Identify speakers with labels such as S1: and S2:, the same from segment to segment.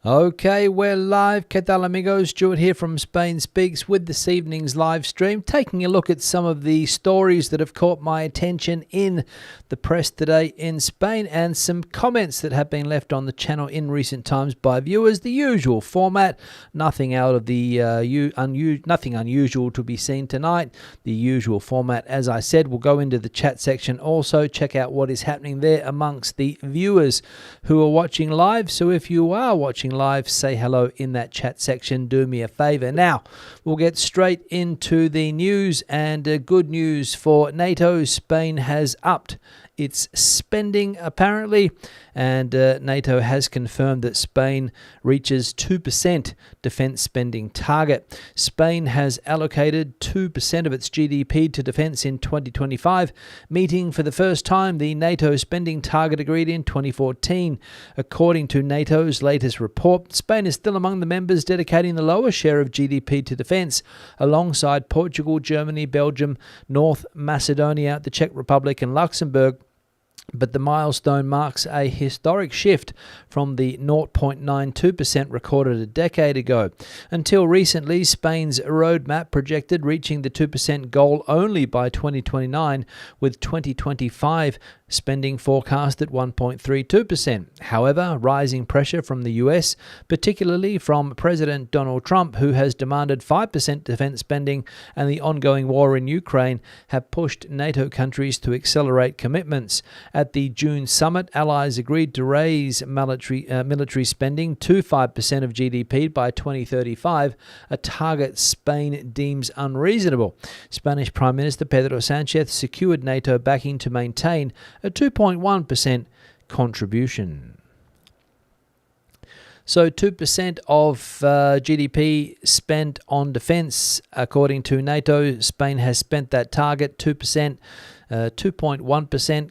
S1: Okay, we're live. ¿Qué tal, amigos? Stuart here from Spain Speaks with this evening's live stream, taking a look at some of the stories that have caught my attention in the press today in Spain and some comments that have been left on the channel in recent times by viewers. The usual format, nothing out of the nothing unusual to be seen tonight. The usual format, as I said. We'll go into the chat section also, check out what is happening there amongst the viewers who are watching live. So if you are watching live, say hello in that chat section. Do me a favor. Now, we'll get straight into the news, and good news for NATO. Spain has upped its spending, apparently, and NATO has confirmed that Spain reaches 2% defense spending target. Spain has allocated 2% of its GDP to defense in 2025, meeting for the first time the NATO spending target agreed in 2014. According to NATO's latest report, Spain is still among the members dedicating the lowest share of GDP to defense, alongside Portugal, Germany, Belgium, North Macedonia, the Czech Republic, and Luxembourg. But the milestone marks a historic shift from the 0.92% recorded a decade ago. Until recently, Spain's roadmap projected reaching the 2% goal only by 2029, with 2025 spending forecast at 1.32%. However, rising pressure from the US, particularly from President Donald Trump, who has demanded 5% defense spending, and the ongoing war in Ukraine have pushed NATO countries to accelerate commitments. At the June summit, allies agreed to raise military spending to 5% of GDP by 2035, a target Spain deems unreasonable. Spanish Prime Minister Pedro Sanchez secured NATO backing to maintain a 2.1% contribution. So 2% of GDP spent on defense, according to NATO. Spain has spent that target, 2%, 2.1%.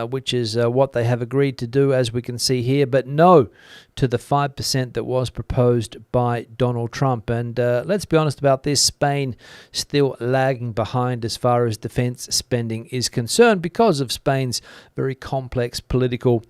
S1: Which is what they have agreed to do, as we can see here, but no to the 5% that was proposed by Donald Trump. And let's be honest about this, Spain still lagging behind as far as defense spending is concerned because of Spain's very complex political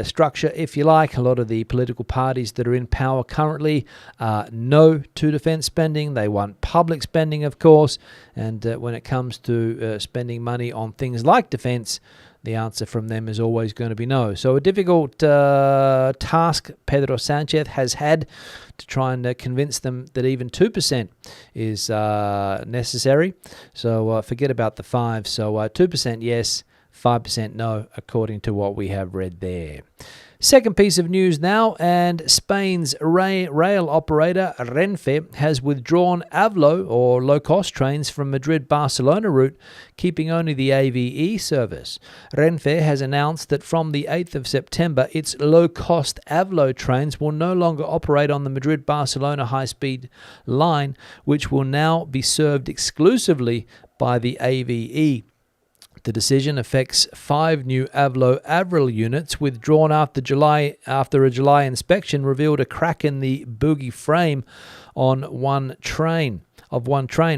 S1: structure, if you like. A lot of the political parties that are in power currently are no to defense spending. They want public spending, of course, and when it comes to spending money on things like defense, the answer from them is always going to be no. So a difficult task Pedro Sanchez has had to try and convince them that even 2% is necessary. So forget about the 5. So 2% yes, 5% no, according to what we have read there. Second piece of news now, and Spain's rail operator Renfe has withdrawn AVLO, or low-cost trains, from Madrid-Barcelona route, keeping only the AVE service. Renfe has announced that from the 8th of September, its low-cost AVLO trains will no longer operate on the Madrid-Barcelona high-speed line, which will now be served exclusively by the AVE. The decision affects 5 new AVLO Avril units withdrawn after a July inspection revealed a crack in the bogie frame on one train,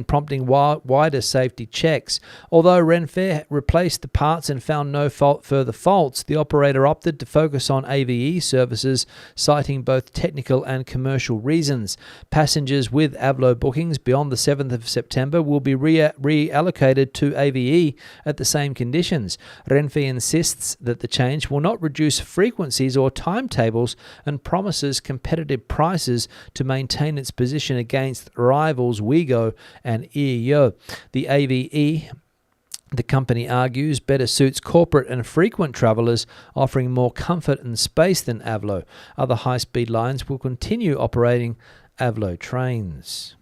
S1: prompting wider safety checks. Although Renfe replaced the parts and found no further faults, the operator opted to focus on AVE services, citing both technical and commercial reasons. Passengers with AVLO bookings beyond the 7th of September will be reallocated to AVE at the same conditions. Renfe insists that the change will not reduce frequencies or timetables and promises competitive prices to maintain its position against rivals Wigo and EEO. The AVE, the company argues, better suits corporate and frequent travellers, offering more comfort and space than AVLO. Other high-speed lines will continue operating AVLO trains.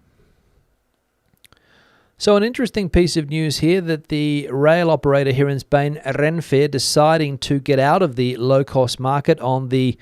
S1: So an interesting piece of news here that the rail operator here in Spain, Renfe, deciding to get out of the low-cost market on the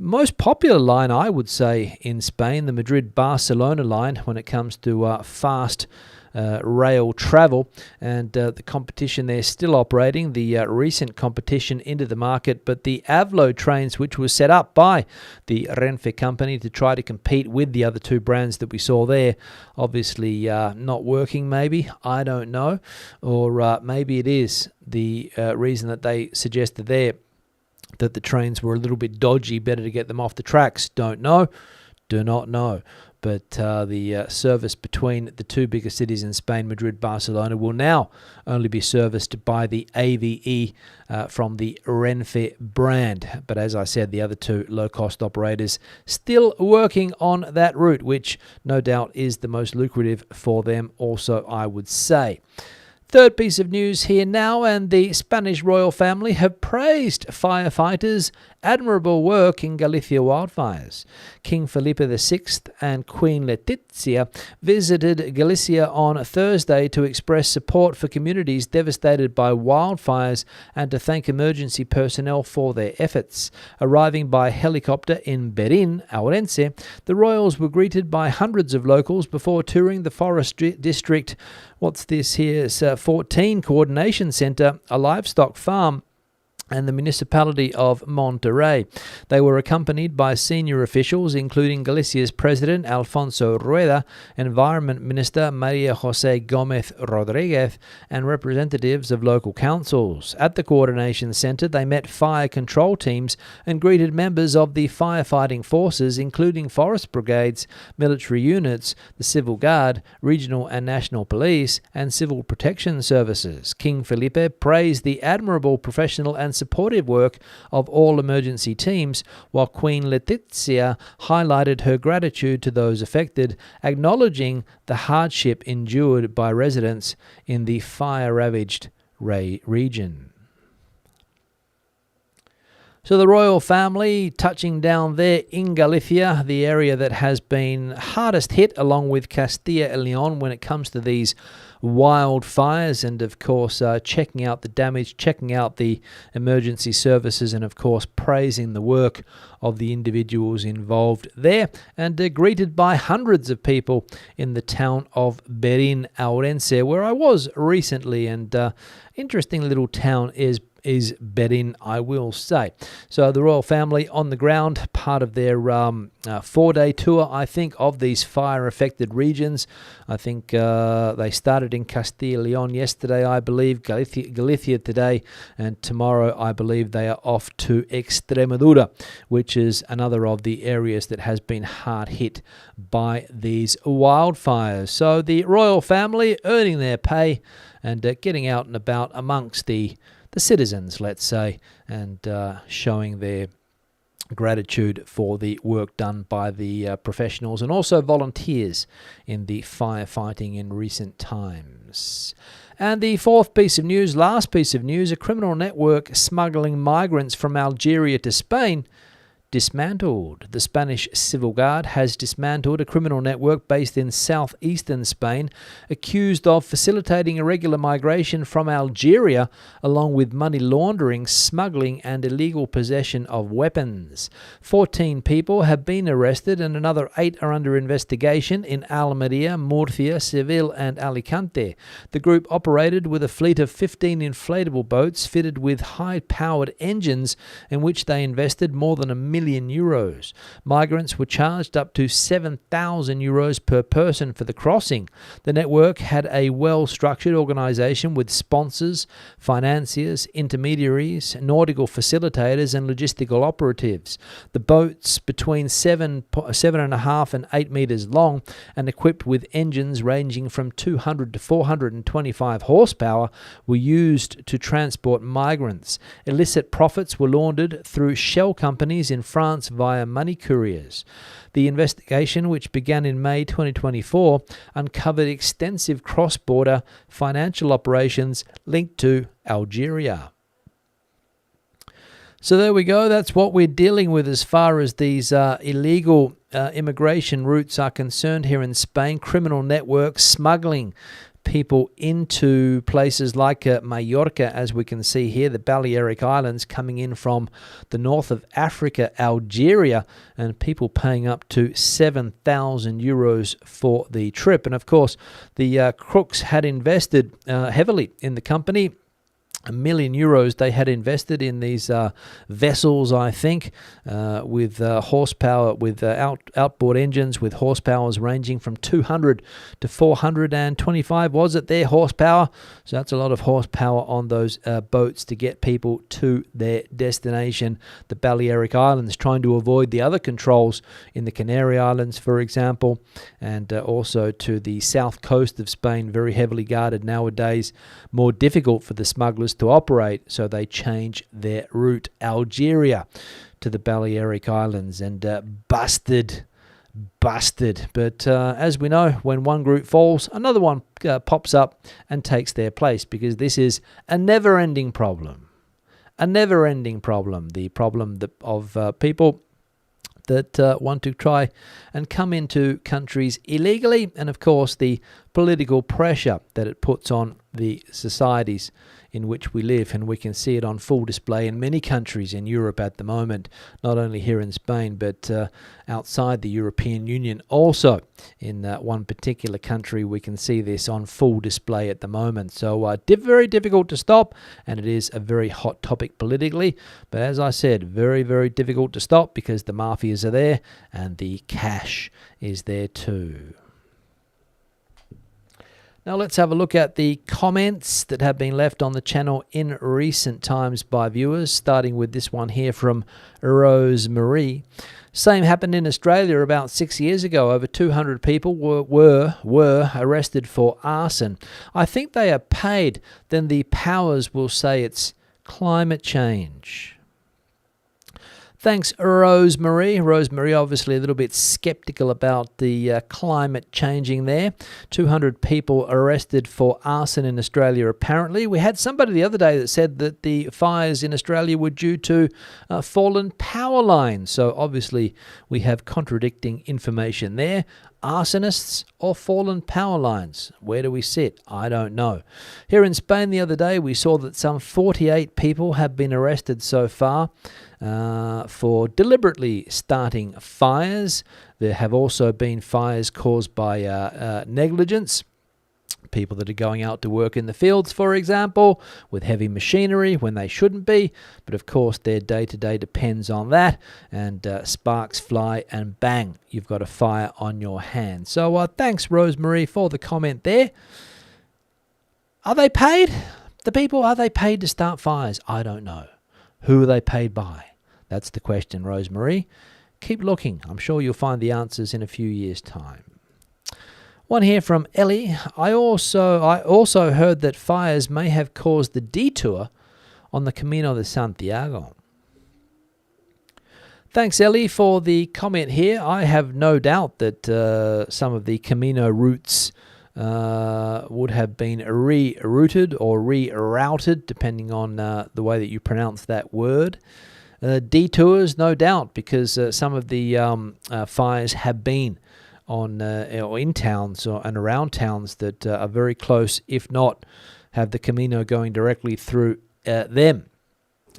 S1: most popular line, I would say, in Spain, the Madrid-Barcelona line, when it comes to fast rail travel, and the competition there still operating, the recent competition into the market, but the AVLO trains, which was set up by the Renfe company to try to compete with the other two brands that we saw there, obviously not working, maybe, I don't know, or maybe it is the reason that they suggested there. that the trains were a little bit dodgy, better to get them off the tracks. Don't know. Do not know. But the service between the two biggest cities in Spain, Madrid, Barcelona, will now only be serviced by the AVE from the Renfe brand. But as I said, the other two low-cost operators still working on that route, which no doubt is the most lucrative for them also, I would say. Third piece of news here now, and the Spanish royal family have praised firefighters' admirable work in Galicia wildfires. King Felipe VI and Queen Letizia visited Galicia on Thursday to express support for communities devastated by wildfires and to thank emergency personnel for their efforts. Arriving by helicopter in Berín, Ourense, the royals were greeted by hundreds of locals before touring the forest district. What's this here? It's 14 Coordination Centre, a livestock farm, and the municipality of Monterrey. They were accompanied by senior officials, including Galicia's President Alfonso Rueda, Environment Minister Maria José Gómez Rodríguez, and representatives of local councils. At the Coordination Centre, they met fire control teams and greeted members of the firefighting forces, including forest brigades, military units, the Civil Guard, regional and national police, and civil protection services. King Felipe praised the admirable professional and supportive work of all emergency teams, while Queen Letizia highlighted her gratitude to those affected, acknowledging the hardship endured by residents in the fire-ravaged region. So the royal family touching down there in Galicia, the area that has been hardest hit along with Castilla y León when it comes to these wildfires, and of course checking out the damage, checking out the emergency services, and of course praising the work of the individuals involved there, and greeted by hundreds of people in the town of Berín, Ourense, where I was recently, and interesting little town is Berín, I will say. So the royal family on the ground, part of their 4-day tour, I think, of these fire-affected regions. I think they started in Castilla y León yesterday, I believe, Galicia today, and tomorrow I believe they are off to Extremadura, which is another of the areas that has been hard hit by these wildfires. So the royal family earning their pay and getting out and about amongst the citizens, let's say, and showing their gratitude for the work done by the professionals and also volunteers in the firefighting in recent times. And the fourth piece of news, last piece of news, a criminal network smuggling migrants from Algeria to Spain dismantled. The Spanish Civil Guard has dismantled a criminal network based in southeastern Spain, accused of facilitating irregular migration from Algeria, along with money laundering, smuggling, and illegal possession of weapons. 14 people have been arrested, and another 8 are under investigation in Almeria, Murcia, Seville, and Alicante. The group operated with a fleet of 15 inflatable boats fitted with high-powered engines, in which they invested more than €1 million. Migrants were charged up to €7,000 per person for the crossing. The network had a well-structured organisation with sponsors, financiers, intermediaries, nautical facilitators, and logistical operatives. The boats, between 7.5 and 8 metres long and equipped with engines ranging from 200 to 425 horsepower, were used to transport migrants. Illicit profits were laundered through shell companies in France via money couriers. The investigation, which began in May 2024, uncovered extensive cross-border financial operations linked to Algeria. So there we go. That's what we're dealing with as far as these illegal immigration routes are concerned here in Spain. Criminal networks smuggling people into places like Mallorca, as we can see here, the Balearic Islands, coming in from the north of Africa, Algeria, and people paying up to €7,000 for the trip. And of course, the crooks had invested heavily in the company. €1 million they had invested in these vessels, I think, with horsepower, with outboard engines with horsepowers ranging from 200 to 425, was it, their horsepower? So that's a lot of horsepower on those boats to get people to their destination, the Balearic Islands, trying to avoid the other controls in the Canary Islands, for example, and also to the south coast of Spain, very heavily guarded nowadays, more difficult for the smugglers to operate, so they change their route, Algeria to the Balearic Islands, and busted. But as we know, when one group falls, another one pops up and takes their place, because this is a never-ending problem. The problem of people that want to try and come into countries illegally, and of course the political pressure that it puts on the societies in which we live. And we can see it on full display in many countries in Europe at the moment, not only here in Spain, but outside the European Union also. In one particular country, we can see this on full display at the moment. So very difficult to stop, and it is a very hot topic politically. But as I said, very, very difficult to stop, because the mafias are there and the cash is there too. Now let's have a look at the comments that have been left on the channel in recent times by viewers, starting with this one here from Rose Marie. Same happened in Australia about 6 years ago. Over 200 people were arrested for arson. I think they are paid. Then the powers will say it's climate change. Thanks, Rose Marie. Rose Marie obviously a little bit skeptical about the climate changing there. 200 people arrested for arson in Australia, apparently. We had somebody the other day that said that the fires in Australia were due to fallen power lines. So obviously we have contradicting information there. Arsonists or fallen power lines? Where do we sit? I don't know. Here in Spain the other day, we saw that some 48 people have been arrested so far for deliberately starting fires. There have also been fires caused by negligence. People that are going out to work in the fields, for example, with heavy machinery when they shouldn't be. But of course, their day-to-day depends on that. And sparks fly and bang, you've got a fire on your hands. So thanks, Rosemary, for the comment there. Are they paid? The people, are they paid to start fires? I don't know. Who are they paid by? That's the question, Rosemary. Keep looking. I'm sure you'll find the answers in a few years' time. One here from Ellie. I also heard that fires may have caused the detour on the Camino de Santiago. Thanks, Ellie, for the comment here. I have no doubt that some of the Camino routes would have been rerouted or rerouted, depending on the way that you pronounce that word. Detours, no doubt, because some of the fires have been on or in towns and around towns that are very close, if not have the Camino going directly through them.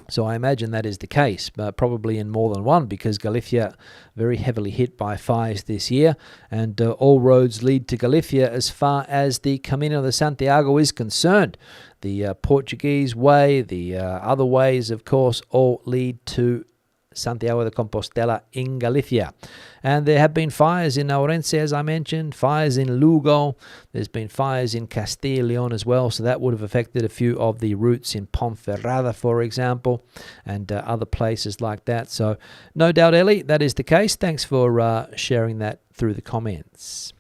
S1: So I imagine that is the case, but probably in more than one, because Galicia very heavily hit by fires this year, and all roads lead to Galicia as far as the Camino de Santiago is concerned. The Portuguese way, the other ways, of course, all lead to Santiago de Compostela in Galicia. And there have been fires in Ourense, as I mentioned, fires in Lugo. There's been fires in Castilla y León as well, so that would have affected a few of the routes in Ponferrada, for example, and other places like that. So no doubt, Ellie, that is the case. Thanks for sharing that through the comments.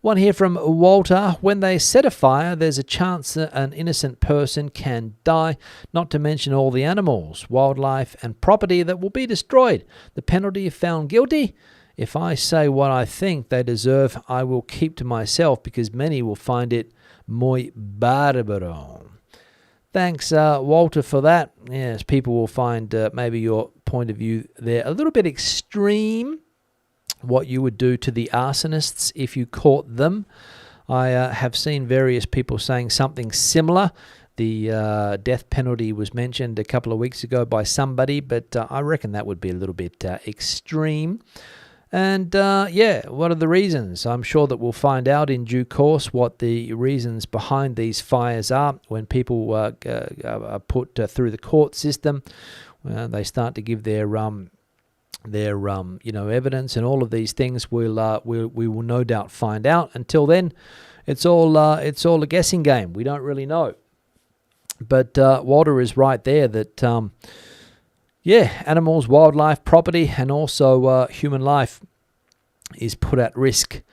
S1: One here from Walter. When they set a fire, there's a chance that an innocent person can die, not to mention all the animals, wildlife and property that will be destroyed. The penalty if found guilty? If I say what I think they deserve, I will keep to myself, because many will find it muy bárbaro. Thanks, Walter, for that. Yes, people will find maybe your point of view there a little bit extreme, what you would do to the arsonists if you caught them. I have seen various people saying something similar. The death penalty was mentioned a couple of weeks ago by somebody, but I reckon that would be a little bit extreme. And yeah, what are the reasons? I'm sure that we'll find out in due course what the reasons behind these fires are when people are put through the court system. They start to give their evidence, and all of these things we will no doubt find out. Until then, it's all a guessing game. We don't really know. But Walter is right there that animals, wildlife, property, and also human life is put at risk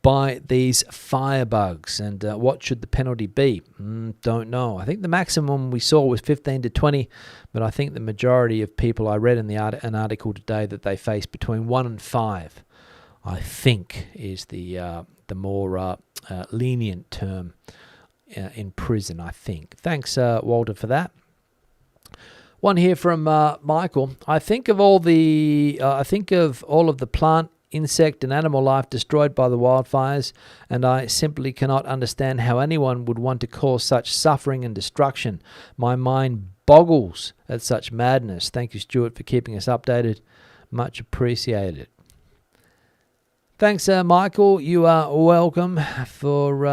S1: by these firebugs. And what should the penalty be? Don't know. I think the maximum we saw was 15 to 20, but I think the majority of people, I read in an article today that they face between 1 and 5, I think, is the more lenient term in prison, I think. Thanks, Walter, for that. One here from Michael. I think of all of the plant, insect, and animal life destroyed by the wildfires, and I simply cannot understand how anyone would want to cause such suffering and destruction. My mind boggles at such madness. Thank you, Stuart, for keeping us updated. Much appreciated. Thanks, Michael. You are welcome for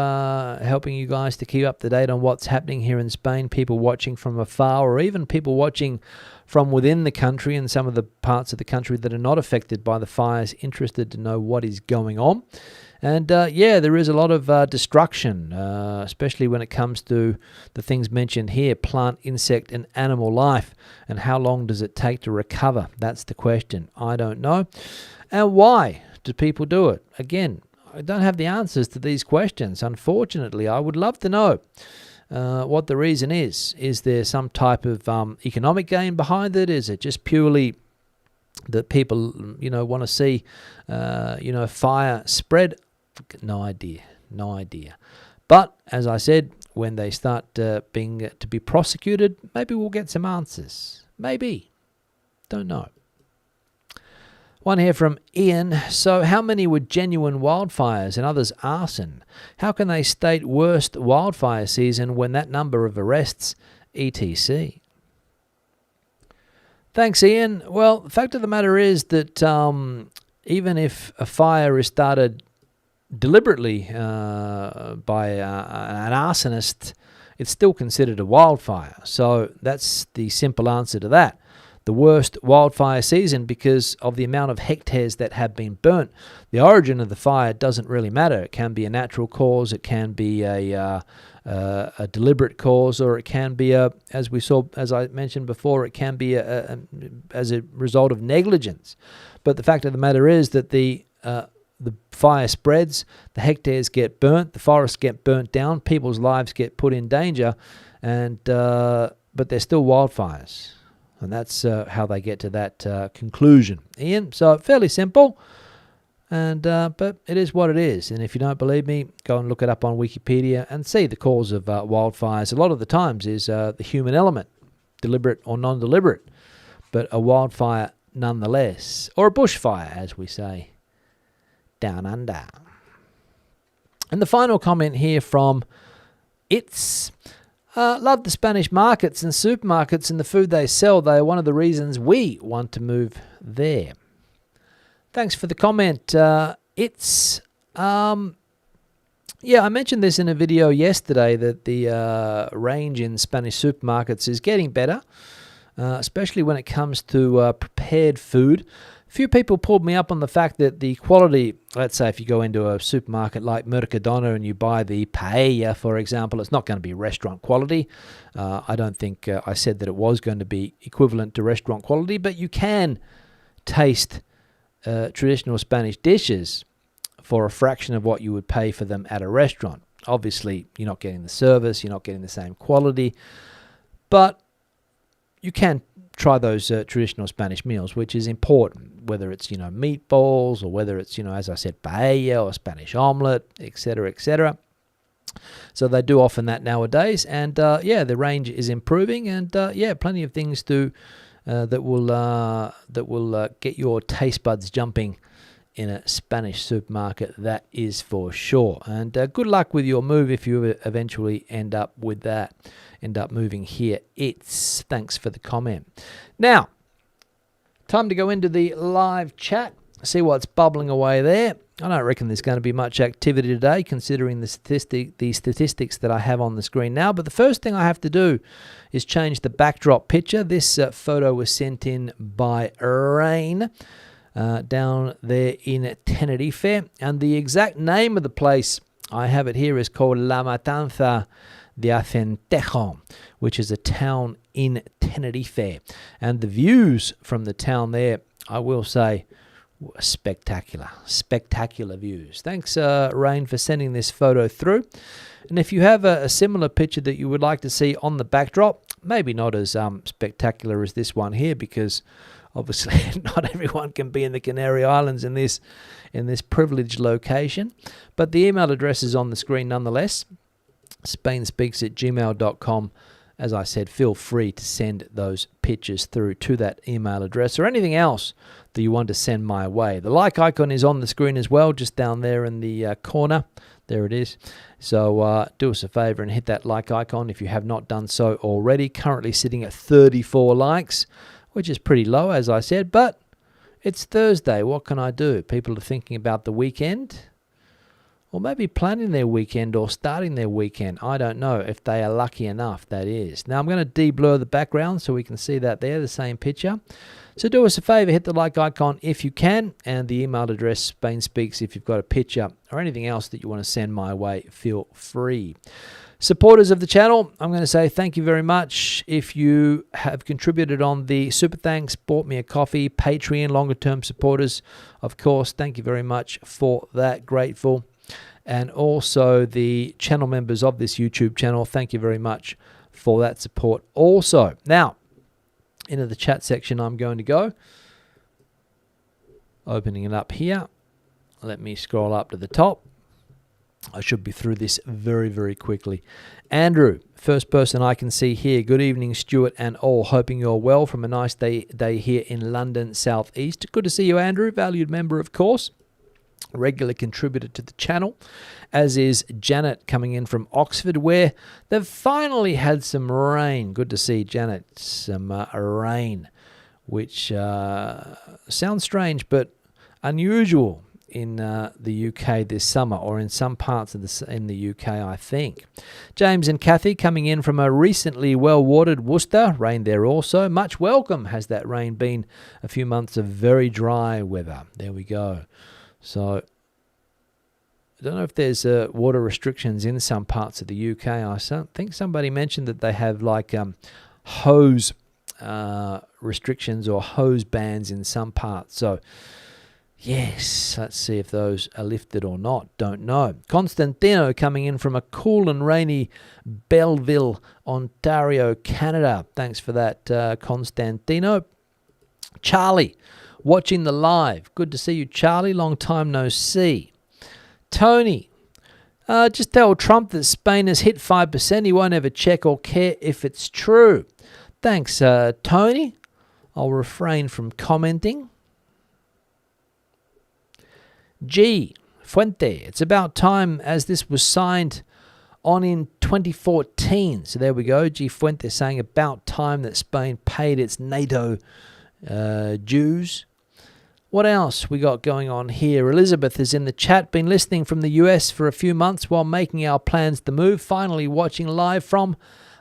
S1: helping you guys to keep up to date on what's happening here in Spain. People watching from afar, or even people watching from within the country and some of the parts of the country that are not affected by the fires, interested to know what is going on. And there is a lot of destruction, especially when it comes to the things mentioned here, plant, insect, and animal life. And how long does it take to recover? That's the question. I don't know. And why do people do it? Again, I don't have the answers to these questions. Unfortunately, I would love to know what the reason is. Is there some type of economic gain behind it? Is it just purely that people, want to see, fire spread? No idea. But as I said, when they start being to be prosecuted, maybe we'll get some answers. Maybe. Don't know. One here from Ian. So how many were genuine wildfires and others arson? How can they state worst wildfire season when that number of arrests, etc.? Thanks, Ian. Well, the fact of the matter is that even if a fire is started deliberately by an arsonist, it's still considered a wildfire. So that's the simple answer to that. The worst wildfire season because of the amount of hectares that have been burnt. The origin of the fire doesn't really matter. It can be a natural cause, it can be a deliberate cause, or it can be as I mentioned before, it can be as a result of negligence. But the fact of the matter is that the fire spreads, the hectares get burnt, the forests get burnt down, people's lives get put in danger, and but they're still wildfires. And that's how they get to that conclusion, Ian. So fairly simple, and but it is what it is. And if you don't believe me, go and look it up on Wikipedia and see the cause of wildfires. A lot of the times is the human element, deliberate or non-deliberate, but a wildfire nonetheless, or a bushfire, as we say, down under. And the final comment here from love the Spanish markets and supermarkets and the food they sell. They are one of the reasons we want to move there. Thanks for the comment. I mentioned this in a video yesterday that the range in Spanish supermarkets is getting better, especially when it comes to prepared food. A few people pulled me up on the fact that the quality, let's say if you go into a supermarket like Mercadona and you buy the paella, for example, it's not going to be restaurant quality. I don't think I said that it was going to be equivalent to restaurant quality, but you can taste traditional Spanish dishes for a fraction of what you would pay for them at a restaurant. Obviously, you're not getting the service, you're not getting the same quality, but you can try those traditional Spanish meals, which is important, whether it's, meatballs, or whether it's, as I said, paella or Spanish omelette, etc., etc. So they do often that nowadays, and the range is improving, and plenty of things that will get your taste buds jumping in a Spanish supermarket, that is for sure. And good luck with your move if you eventually end up moving here. Thanks for the comment. Now, time to go into the live chat. See what's bubbling away there. I don't reckon there's going to be much activity today, considering the statistics that I have on the screen now. But the first thing I have to do is change the backdrop picture. This photo was sent in by Rain down there in Tenerife. And the exact name of the place, I have it here, is called La Matanza de Acentejo, which is a town in Tenerife. And the views from the town there, I will say, spectacular views. Thanks, Rain, for sending this photo through. And if you have a similar picture that you would like to see on the backdrop, maybe not as spectacular as this one here, because obviously not everyone can be in the Canary Islands in this privileged location, but the email address is on the screen nonetheless. spainspeaks@gmail.com. As I said, feel free to send those pictures through to that email address, or anything else that you want to send my way. The like icon is on the screen as well, just down there in the corner. There it is. So do us a favor and hit that like icon if you have not done so already. Currently sitting at 34 likes, which is pretty low, as I said, but it's Thursday. What can I do? People are thinking about the weekend, or maybe planning their weekend or starting their weekend. I don't know, if they are lucky enough, that is. Now I'm going to de-blur the background so we can see that there, the same picture. So do us a favor, hit the like icon if you can, and the email address, Spain Speaks, if you've got a picture or anything else that you want to send my way, feel free. Supporters of the channel, I'm going to say thank you very much. If you have contributed on the Super Thanks, bought me a coffee, Patreon, longer term supporters, of course, thank you very much for that. Grateful. And also the channel members of this YouTube channel, thank you very much for that support also. Now, into the chat section I'm going to go. Opening it up here. Let me scroll up to the top. I should be through this very, very quickly. Andrew, first person I can see here. Good evening, Stuart and all. Hoping you're well from a nice day here in London, Southeast. Good to see you, Andrew. Valued member, of course. Regular contributor to the channel, as is Janet, coming in from Oxford, where they've finally had some rain. Good to see Janet, some rain, which sounds strange but unusual in the UK this summer, or in some parts of in the UK, I think. James and Kathy coming in from a recently well-watered Worcester. Rain there also. Much welcome has that rain been. A few months of very dry weather. There we go. So, I don't know if there's water restrictions in some parts of the UK. I think somebody mentioned that they have like hose restrictions or hose bans in some parts. So, yes, let's see if those are lifted or not. Don't know. Constantino coming in from a cool and rainy Belleville, Ontario, Canada. Thanks for that, Constantino. Charlie, watching the live. Good to see you, Charlie. Long time no see. Tony, just tell Trump that Spain has hit 5%. He won't ever check or care if it's true. Thanks, Tony. I'll refrain from commenting. G. Fuente, it's about time, as this was signed on in 2014. So there we go. G. Fuente saying about time that Spain paid its NATO dues. What else we got going on here? Elizabeth is in the chat. Been listening from the US for a few months while making our plans to move. Finally watching live from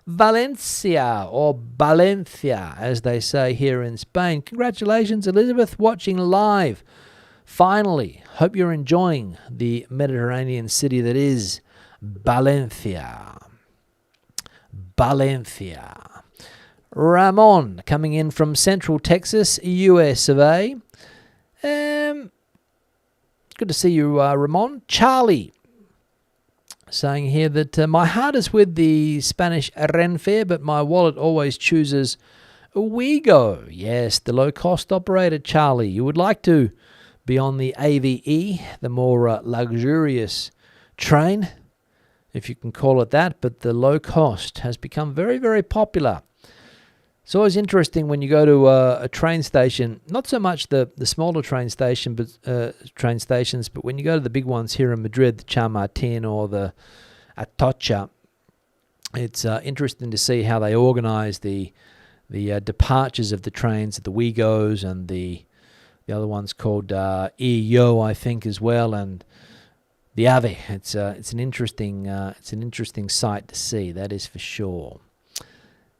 S1: Valencia, or Valencia, as they say here in Spain. Congratulations, Elizabeth, watching live. Finally, hope you're enjoying the Mediterranean city that is Valencia. Valencia. Ramon coming in from Central Texas, US of A. Good to see you, Ramon. Charlie saying here that my heart is with the Spanish Renfe, but my wallet always chooses Ouigo. Yes, the low-cost operator, Charlie. You would like to be on the AVE, the more luxurious train, if you can call it that, but the low cost has become very, very popular. It's always interesting when you go to a train station, not so much the smaller train stations, but when you go to the big ones here in Madrid, the Chamartin or the Atocha, it's interesting to see how they organize the departures of the trains, the Ouigos and the The other one's called EO, I think, as well, and the Ave. It's an interesting sight to see. That is for sure.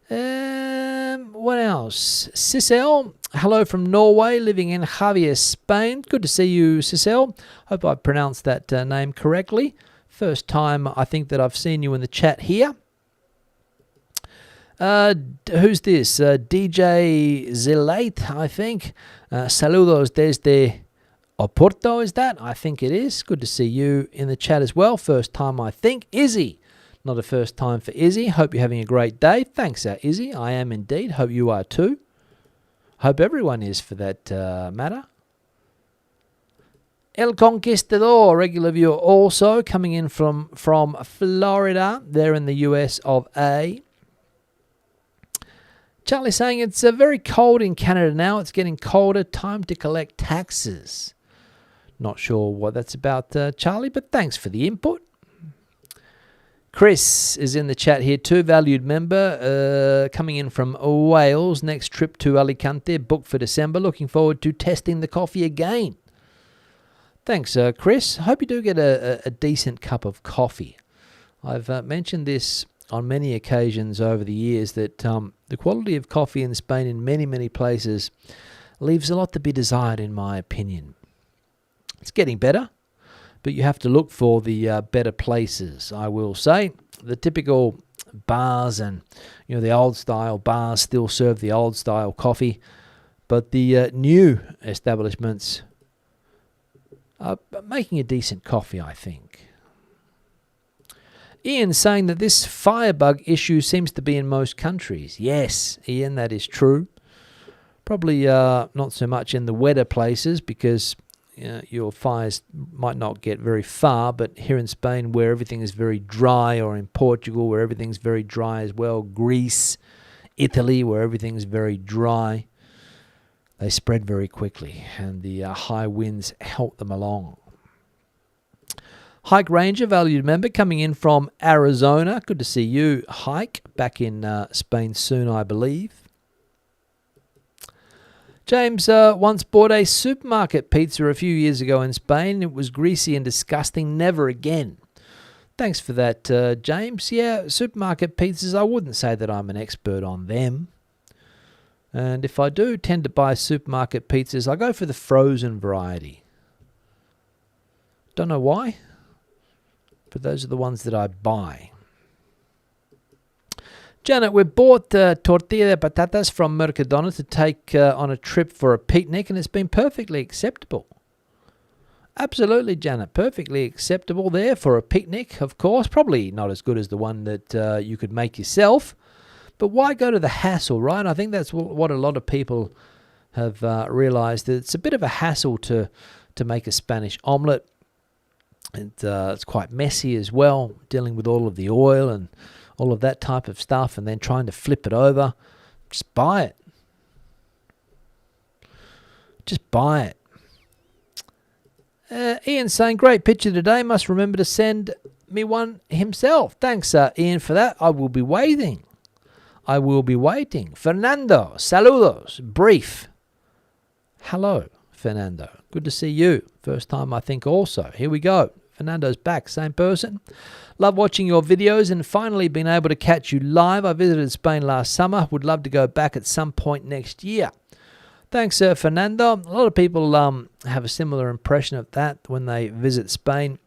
S1: What else? Sissel, hello from Norway, living in Javier, Spain. Good to see you, Sissel. Hope I pronounced that name correctly. First time I think that I've seen you in the chat here. Who's this? DJ Zelate, I think. Saludos desde Oporto, is that? I think it is. Good to see you in the chat as well. First time, I think. Izzy. Not a first time for Izzy. Hope you're having a great day. Thanks, Izzy. I am indeed. Hope you are too. Hope everyone is, for that matter. El Conquistador, regular viewer also, coming in from Florida. They're in the US of A. Charlie saying it's very cold in Canada now. It's getting colder. Time to collect taxes. Not sure what that's about, Charlie, but thanks for the input. Chris is in the chat here too, valued member, coming in from Wales. Next trip to Alicante, booked for December. Looking forward to testing the coffee again. Thanks, Chris. Hope you do get a decent cup of coffee. I've mentioned this on many occasions over the years that the quality of coffee in Spain in many, many places leaves a lot to be desired, in my opinion. It's getting better, but you have to look for the better places, I will say. The typical bars and the old style bars still serve the old style coffee, but the new establishments are making a decent coffee, I think. Ian saying that this firebug issue seems to be in most countries. Yes, Ian, that is true. Probably not so much in the wetter places because your fires might not get very far, but here in Spain where everything is very dry, or in Portugal where everything's very dry as well, Greece, Italy where everything's very dry, they spread very quickly, and the high winds help them along. Hike Ranger, valued member, coming in from Arizona. Good to see you, Hike. Back in Spain soon, I believe. James once bought a supermarket pizza a few years ago in Spain. It was greasy and disgusting. Never again. Thanks for that, James. Yeah, supermarket pizzas, I wouldn't say that I'm an expert on them. And if I do tend to buy supermarket pizzas, I go for the frozen variety. Don't know why, but those are the ones that I buy. Janet, we bought tortilla de patatas from Mercadona to take on a trip for a picnic, and it's been perfectly acceptable. Absolutely, Janet, perfectly acceptable there for a picnic, of course. Probably not as good as the one that you could make yourself, but why go to the hassle, right? I think that's what a lot of people have realized, that it's a bit of a hassle to make a Spanish omelette. It's quite messy as well, dealing with all of the oil and all of that type of stuff, and then trying to flip it over. Just buy it. Just buy it. Ian saying, great picture today. Must remember to send me one himself. Thanks, Ian, for that. I will be waiting. Fernando, saludos. Brief. Hello, Fernando. Good to see you. First time, I think, also. Here we go. Fernando's back, same person. Love watching your videos and finally been able to catch you live. I visited Spain last summer. Would love to go back at some point next year. Thanks, Fernando. A lot of people have a similar impression of that when they visit Spain.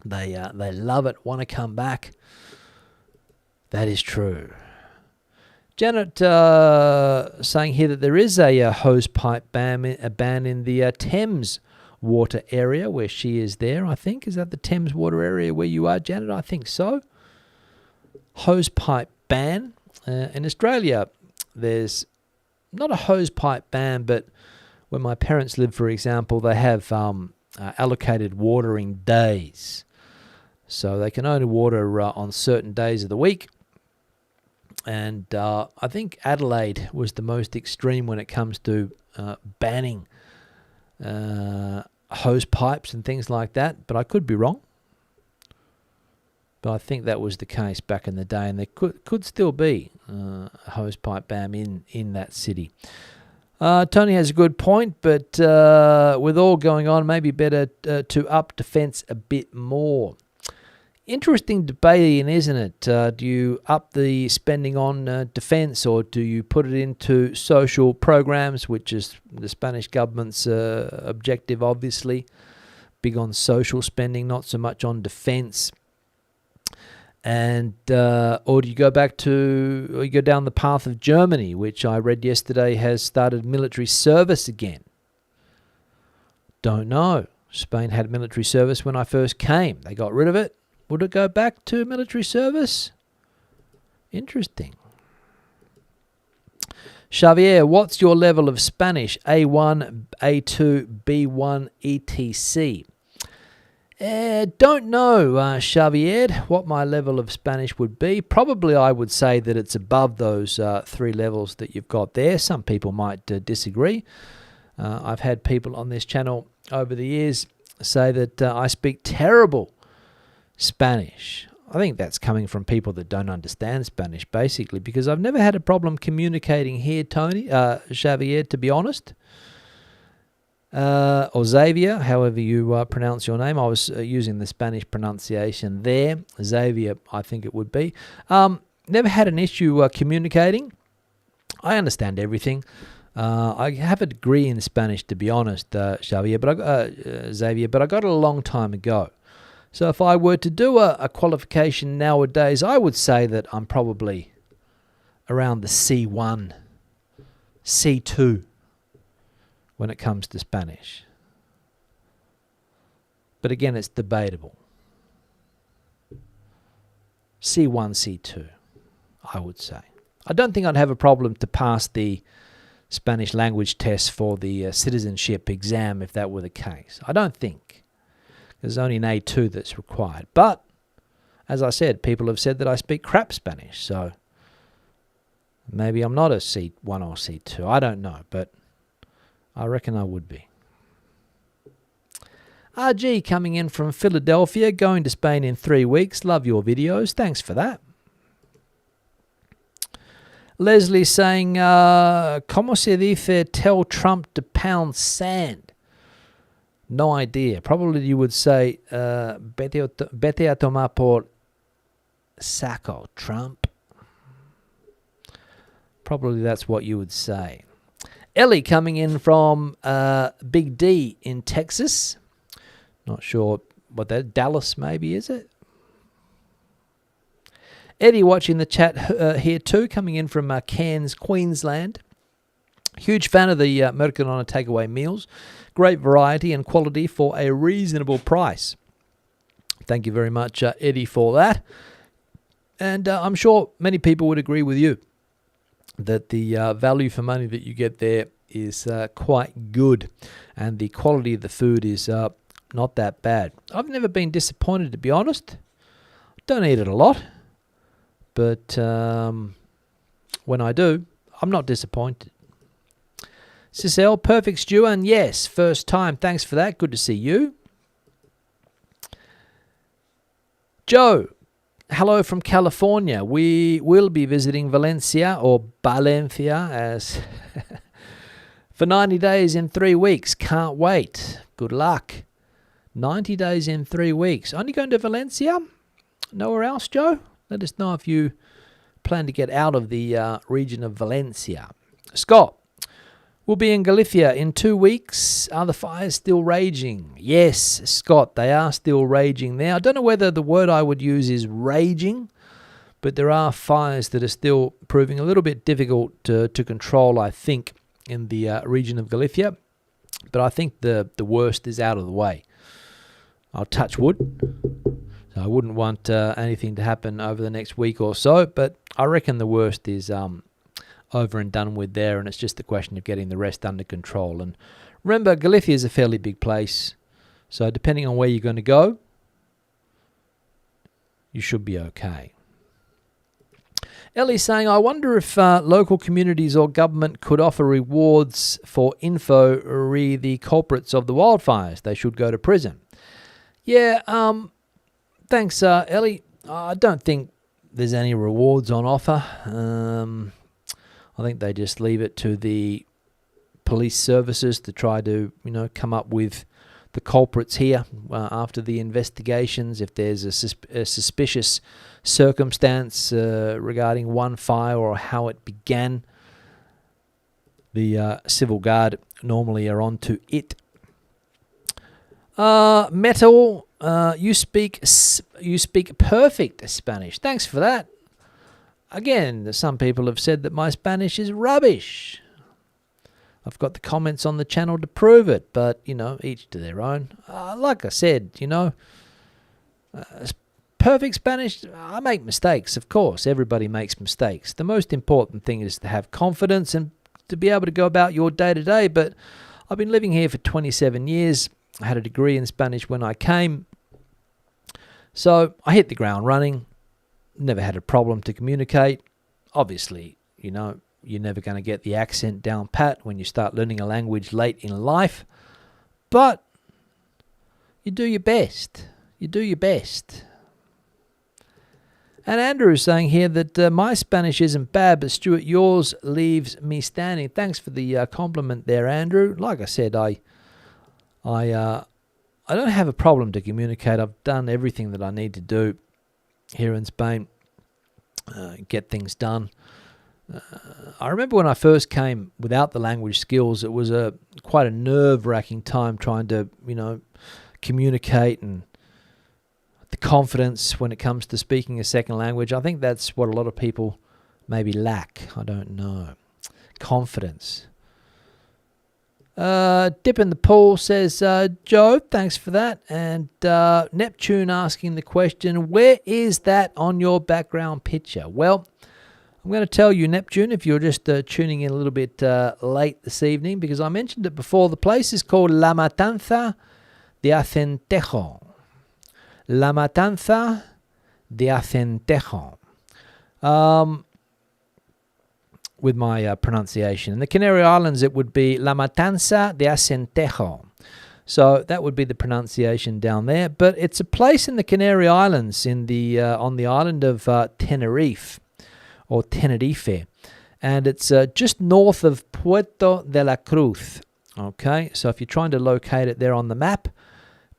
S1: They love it, want to come back. That is true. Janet saying here that there is a hose pipe ban in the Thames water area where she is there, I think. Is that the Thames water area where you are, Janet? I think so. Hose pipe ban. In Australia, there's not a hose pipe ban, but when my parents live, for example, they have allocated watering days. So they can only water on certain days of the week. And I think Adelaide was the most extreme when it comes to banning hose pipes and things like that, but I could be wrong. But I think that was the case back in the day, and there could still be a hose pipe ban in that city. Tony has a good point, but with all going on, maybe better to up defence a bit more. Interesting debating, isn't it? Do you up the spending on defence, or do you put it into social programs, which is the Spanish government's objective, obviously. Big on social spending, not so much on defence. And or do you go back to, or you go down the path of Germany, which I read yesterday has started military service again? Don't know. Spain had military service when I first came. They got rid of it. Would it go back to military service? Interesting. Xavier, what's your level of Spanish? A1, A2, B1, etc. Don't know, Xavier, what my level of Spanish would be. Probably I would say that it's above those 3 levels that you've got there. Some people might disagree. I've had people on this channel over the years say that I speak terrible Spanish. I think that's coming from people that don't understand Spanish, basically, because I've never had a problem communicating here, Tony, Xavier, to be honest. Or Xavier, however you pronounce your name. I was using the Spanish pronunciation there. Xavier, I think it would be. Never had an issue communicating. I understand everything. I have a degree in Spanish, to be honest, Xavier, but I got it a long time ago. So if I were to do a qualification nowadays, I would say that I'm probably around the C1, C2 when it comes to Spanish. But again, it's debatable. C1, C2, I would say. I don't think I'd have a problem to pass the Spanish language test for the citizenship exam if that were the case. I don't think. There's only an A2 that's required. But, as I said, people have said that I speak crap Spanish, so maybe I'm not a C1 or C2. I don't know, but I reckon I would be. RG coming in from Philadelphia, going to Spain in 3 weeks. Love your videos. Thanks for that. Leslie saying, ¿Cómo se dice tell Trump to pound sand? No idea. Probably you would say, vete a tomar por saco, Trump. Probably that's what you would say. Ellie coming in from Big D in Texas. Not sure what that, Dallas maybe, is it? Eddie watching the chat here too, coming in from Cairns, Queensland. Huge fan of the Mercadona takeaway meals. Great variety and quality for a reasonable price. Thank you very much, Eddie, for that. And I'm sure many people would agree with you that the value for money that you get there is quite good. And the quality of the food is not that bad. I've never been disappointed, to be honest. Don't eat it a lot. But when I do, I'm not disappointed. Cicel, perfect stew, and yes, first time. Thanks for that. Good to see you. Joe, hello from California. We will be visiting Valencia, or Valencia, as for 90 days in 3 weeks. Can't wait. Good luck. 90 days in 3 weeks. Only going to Valencia? Nowhere else, Joe? Let us know if you plan to get out of the region of Valencia. Scott, we'll be in Galicia in 2 weeks. Are the fires still raging? Yes, Scott, they are still raging there. I don't know whether the word I would use is raging, but there are fires that are still proving a little bit difficult to control, I think, in the region of Galicia. But I think the worst is out of the way. I'll touch wood. So I wouldn't want anything to happen over the next week or so, but I reckon the worst is over and done with there, and it's just a question of getting the rest under control. And remember, Galicia is a fairly big place, so depending on where you're going to go, you should be okay. Ellie's saying, I wonder if local communities or government could offer rewards for info re the culprits of the wildfires. They should go to prison. Yeah, thanks, Ellie. I don't think there's any rewards on offer. I think they just leave it to the police services to try to, come up with the culprits here after the investigations. If there's a suspicious circumstance regarding one fire or how it began, the Civil Guard normally are onto it. Metal, you speak perfect Spanish. Thanks for that. Again, some people have said that my Spanish is rubbish. I've got the comments on the channel to prove it, but, each to their own. Like I said, perfect Spanish, I make mistakes, of course. Everybody makes mistakes. The most important thing is to have confidence and to be able to go about your day-to-day. But I've been living here for 27 years. I had a degree in Spanish when I came. So I hit the ground running. Never had a problem to communicate. Obviously, you're never going to get the accent down pat when you start learning a language late in life. But you do your best. You do your best. And Andrew is saying here that my Spanish isn't bad, but Stuart, yours leaves me standing. Thanks for the compliment there, Andrew. Like I said, I don't have a problem to communicate. I've done everything that I need to do here in Spain, get things done. I remember when I first came without the language skills, it was quite a nerve-wracking time trying to, communicate, and the confidence when it comes to speaking a second language. I think that's what a lot of people maybe lack. I don't know. Confidence. Dip in the pool, says Joe. Thanks for that. And Neptune asking the question, where is that on your background picture? Well, I'm going to tell you, Neptune, if you're just tuning in a little bit late this evening, because I mentioned it before. The place is called La Matanza de Acentejo. La Matanza de Acentejo. With my pronunciation. In the Canary Islands, it would be La Matanza de Acentejo. So that would be the pronunciation down there. But it's a place in the Canary Islands on the island of Tenerife, or Tenerife. And it's just north of Puerto de la Cruz. Okay, so if you're trying to locate it there on the map,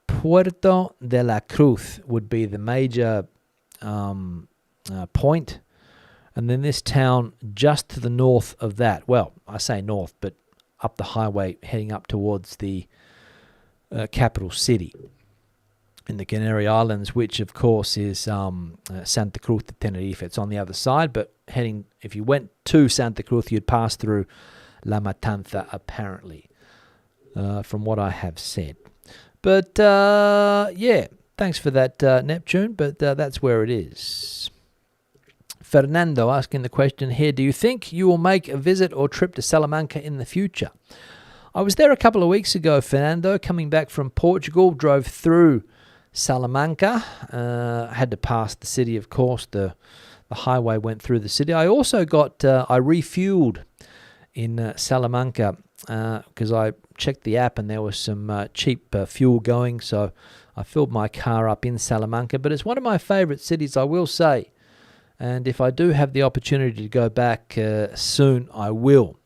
S1: Puerto de la Cruz would be the major point. And then this town just to the north of that. Well, I say north, but up the highway heading up towards the capital city in the Canary Islands, which of course is Santa Cruz de Tenerife. It's on the other side, but if you went to Santa Cruz, you'd pass through La Matanza, apparently, from what I have said. But yeah, thanks for that, Neptune, but that's where it is. Fernando asking the question here, do you think you will make a visit or trip to Salamanca in the future? I was there a couple of weeks ago, Fernando, coming back from Portugal, drove through Salamanca. Had to pass the city, of course. The highway went through the city. I also I refueled in Salamanca because I checked the app and there was some cheap fuel going. So I filled my car up in Salamanca. But it's one of my favourite cities, I will say. And if I do have the opportunity to go back soon, I will.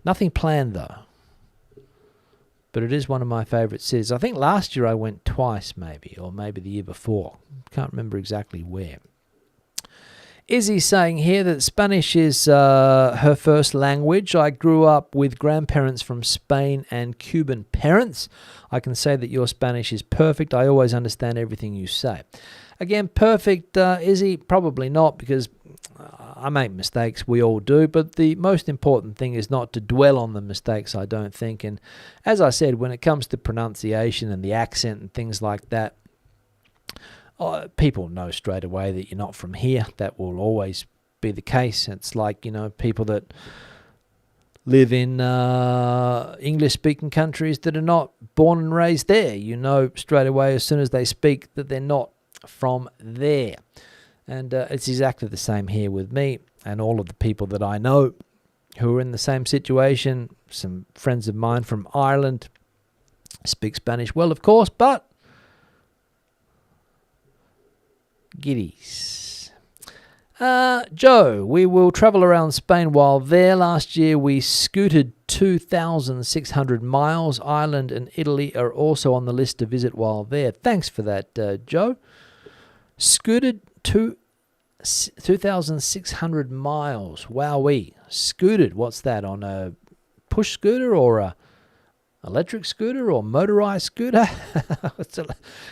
S1: Nothing planned, though. But it is one of my favourite cities. I think last year I went twice, maybe, or maybe the year before. Can't remember exactly where. Izzy saying here that Spanish is her first language. I grew up with grandparents from Spain and Cuban parents. I can say that your Spanish is perfect. I always understand everything you say. Again, perfect, Izzy? Probably not, because I make mistakes. We all do. But the most important thing is not to dwell on the mistakes, I don't think. And as I said, when it comes to pronunciation and the accent and things like that, people know straight away that you're not from here. That will always be the case. It's like, people that live in English-speaking countries that are not born and raised there. You know straight away as soon as they speak that they're not from there. And it's exactly the same here with me and all of the people that I know who are in the same situation. Some friends of mine from Ireland speak Spanish well, of course, but giddies. Joe, we will travel around Spain while there. Last year we scooted 2,600 miles. Ireland and Italy are also on the list to visit while there. Thanks for that, Joe. Scooted 2,600 miles. Wowee. Scooted. What's that? On a push scooter or a electric scooter or motorized scooter?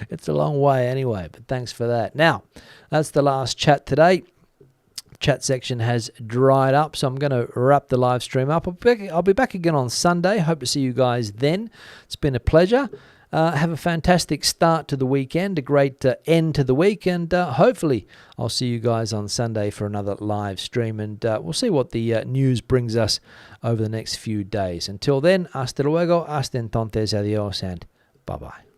S1: It's a long way anyway, but thanks for that. Now, that's the last chat today. Chat section has dried up, so I'm going to wrap the live stream up. I'll be back again on Sunday. Hope to see you guys then. It's been a pleasure. Have a fantastic start to the weekend, a great end to the week, and hopefully I'll see you guys on Sunday for another live stream, and we'll see what the news brings us over the next few days. Until then, hasta luego, hasta entonces, adios, and bye-bye.